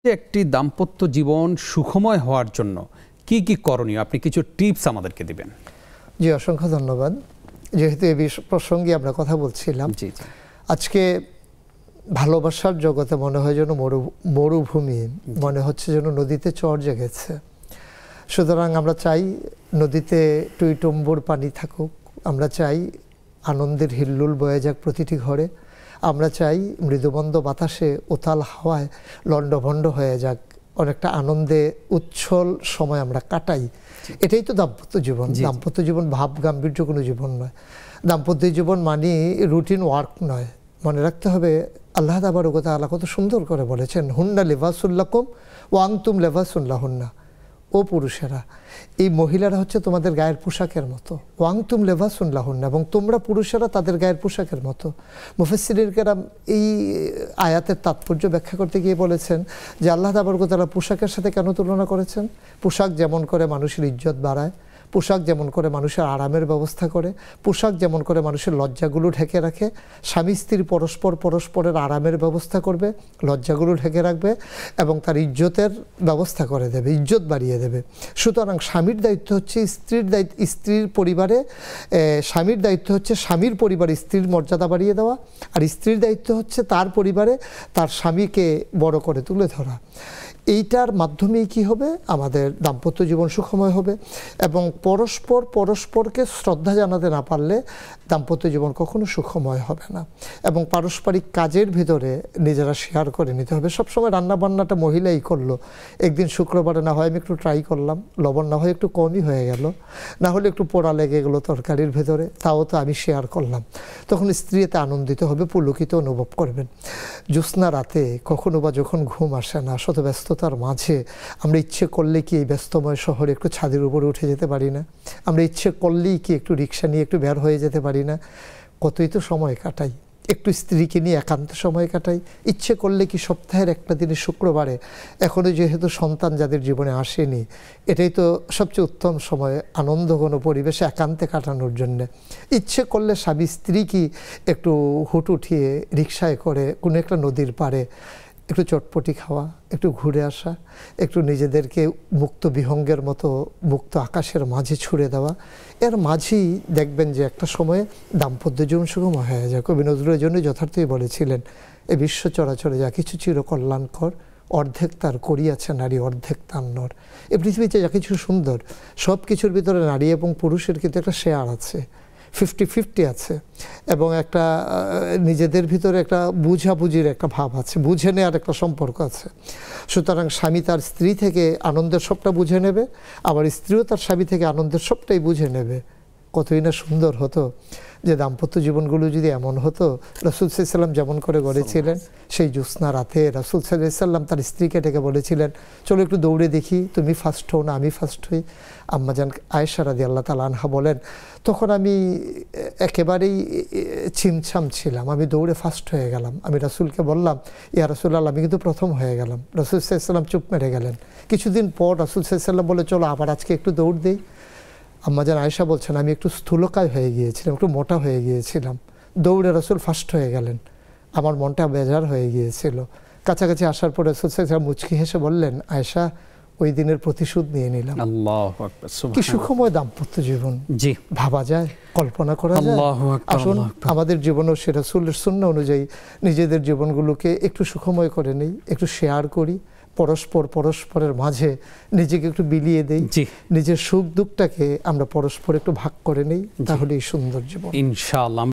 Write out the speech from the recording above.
একটি দাম্পত্য জীবন সুখময় হওয়ার জন্য কি কি করণীয়, আপনি কিছু টিপস আমাদেরকে দিবেন? জি, অসংখ্য ধন্যবাদ। যেহেতু এই প্রসঙ্গে আমরা কথা বলছিলাম, আজকে ভালোবাসার জগতে মনে হয় যেন মরুভূমি, মনে হচ্ছে যেন নদীতে চর জেগেছে। সুতরাং আমরা চাই নদীতে টুইটুম্বুর পানি থাকুক, আমরা চাই আনন্দের হিল্লুল বয়ে যাক প্রতিটি ঘরে, আমরা চাই মৃদুমন্দ বাতাসে উতাল হাওয়ায় লণ্ডভণ্ড হয়ে যাক, অনেকটা আনন্দে উচ্ছল সময় আমরা কাটাই। এটাই তো দাম্পত্য জীবন। দাম্পত্য জীবন ভাব গাম্ভীর্য কোনো জীবন নয়। দাম্পত্য জীবন মানে রুটিন ওয়ার্ক নয়। মনে রাখতে হবে আল্লাহ তাবারক ওয়া তাআলা কত সুন্দর করে বলেছেন, হুন্না লিবাসুল লাকুম ওয়া আনতুম লিবাসুল লাহুন্না। ও পুরুষেরা, এই মহিলারা হচ্ছে তোমাদের গায়ের পোশাকের মতো, ওয়াংতুম লেবাসুন লাহুন্না, এবং তোমরা পুরুষেরা তাদের গায়ের পোশাকের মতো। মুফাসসিরিন কেরাম এই আয়াতের তাৎপর্য ব্যাখ্যা করতে গিয়ে বলেছেন যে আল্লাহ তাবারক ওয়া তাআলা পোশাকের সাথে কেন তুলনা করেছেন? পোশাক যেমন করে মানুষের ইজ্জত বাড়ায়, পোশাক যেমন করে মানুষের আরামের ব্যবস্থা করে, পোশাক যেমন করে মানুষের লজ্জাগুলো ঢেকে রাখে, স্বামী স্ত্রী পরস্পরের আরামের ব্যবস্থা করবে, লজ্জাগুলো ঢেকে রাখবে এবং তার ইজ্জতের ব্যবস্থা করে দেবে, ইজ্জত বাড়িয়ে দেবে। সুতরাং স্বামীর দায়িত্ব হচ্ছে স্ত্রীর পরিবারে, স্বামীর দায়িত্ব হচ্ছে স্বামীর পরিবারে স্ত্রীর মর্যাদা বাড়িয়ে দেওয়া, আর স্ত্রীর দায়িত্ব হচ্ছে তার পরিবারে তার স্বামীকে বড় করে তুলে ধরা। এইটার মাধ্যমেই কি হবে? আমাদের দাম্পত্য জীবন সুখময় হবে। এবং পরস্পরকে শ্রদ্ধা জানাতে না পারলে দাম্পত্য জীবন কখনো সুখময় হবে না। এবং পারস্পরিক কাজের ভিতরে নিজেরা শেয়ার করে নিতে হবে। সবসময় রান্নাবান্নাটা মহিলাই করলো, একদিন শুক্রবারে না হয় আমি একটু ট্রাই করলাম, লবণ না হয় একটু কমই হয়ে গেল, না হলে একটু পোড়া লেগে গেলো তরকারির ভেতরে, তাও তো আমি শেয়ার করলাম। তখন স্ত্রী এতে আনন্দিত হবে, পুলকিত অনুভব করবেন। জ্যোৎস্না রাতে কখনো বা যখন ঘুম আসে না, শত ব্যস্ততার মাঝে আমরা ইচ্ছে করলে কি এই ব্যস্তময় শহরে একটু ছাদের উপরে উঠে যেতে পারি না? আমরা ইচ্ছে করলেই কি একটু রিক্সা নিয়ে একটু বের হয়ে যেতে পারি না? কতই তো সময় কাটাই, একটু স্ত্রীকে নিয়ে একান্ত সময় কাটাই। ইচ্ছে করলে কি সপ্তাহের একটা দিনের শুক্রবারে, এখনও যেহেতু সন্তান যাদের জীবনে আসেনি, এটাই তো সবচেয়ে উত্তম সময় আনন্দঘন পরিবেশে একান্তে কাটানোর জন্যে। ইচ্ছে করলে স্বামী স্ত্রী কি একটু হুট উঠিয়ে রিক্সায় করে কোনো একটা নদীর পাড়ে একটু চটপটি খাওয়া, একটু ঘুরে আসা, একটু নিজেদেরকে মুক্ত বিহঙ্গের মতো মুক্ত আকাশের মাঝে ছুড়ে দেওয়া, এর মাঝেই দেখবেন যে একটা সময়ে দাম্পত্য জীবন সুগম হয়ে যায়। কবি নজরুলের জন্য যথার্থই বলেছিলেন, এ বিশ্ব চরাচরে যা কিছু চিরকল্যাণকর, অর্ধেক তার করিয়াছে নারী, অর্ধেক তার নর। এ পৃথিবীতে যা কিছু সুন্দর, সব কিছুর ভিতরে নারী এবং পুরুষের কিন্তু একটা শেয়ার আছে, 50-50 আছে, এবং একটা নিজেদের ভিতরে একটা বুঝাবুঝির একটা ভাব আছে, বুঝে নেওয়ার একটা সম্পর্ক আছে। সুতরাং স্বামী তার স্ত্রী থেকে আনন্দের সবটা বুঝে নেবে, আবার স্ত্রীও তার স্বামী থেকে আনন্দের সবটাই বুঝে নেবে। কতই না সুন্দর হতো যে দাম্পত্য জীবনগুলো যদি এমন হতো। রাসূল সাল্লাল্লাহু আলাইহি ওয়াসাল্লাম যেমন করে গড়েছিলেন, সেই জ্যোৎস্না রাতে রাসূল সাল্লাল্লাহু আলাইহি ওয়াসাল্লাম তার স্ত্রীকে ডেকে বলেছিলেন, চলো একটু দৌড়ে দেখি, তুমি ফার্স্ট হও না আমি ফার্স্ট হই। আম্মাজান আয়েশা রাদিয়াল্লাহু তাআলা আনহা বলেন, তখন আমি একেবারেই ছিমছাম ছিলাম, আমি দৌড়ে ফার্স্ট হয়ে গেলাম। আমি রাসূলকে বললাম, ইয়া রাসূলুল্লাহ, আমি কিন্তু প্রথম হয়ে গেলাম। রাসূল সাল্লাল্লাহু আলাইহি ওয়াসাল্লাম চুপ মেরে গেলেন। কিছুদিন পর রাসূল সাল্লাল্লাহু আলাইহি ওয়াসাল্লাম বলে, চলো আবার আজকে একটু দৌড় দিই। আম্মাজান আয়েশা বলছেন, আমি একটু স্থূলকায় হয়ে গিয়েছিলাম, একটু মোটা হয়ে গিয়েছিলাম। দৌড়ে রাসূল ফার্স্ট হয়ে গেলেন, আমার মনটা বেজার হয়ে গিয়েছিল। কাছাকাছি আসার পরে রাসূল সাল্লাল্লাহু আলাইহি ওয়াসাল্লাম মুচকি হেসে বললেন, আয়েশা, ওই দিনের প্রতিশোধ নিয়ে নিলাম। আল্লাহু আকবার, কি সুখময় দাম্পত্য জীবন! জি, ভাবা যায়, কল্পনা করা যায়। আসুন আমাদের জীবনও সে রাসূলের সুন্নাহ অনুযায়ী নিজেদের জীবনগুলোকে একটু সুখময় করে নেই, একটু শেয়ার করি, পরস্পরের মাঝে নিজেকে একটু বিলিয়ে দেই, নিজের সুখ দুঃখটাকে আমরা পরস্পর একটু ভাগ করে নেই, তাহলেই সুন্দর জীবন ইনশাআল্লাহ।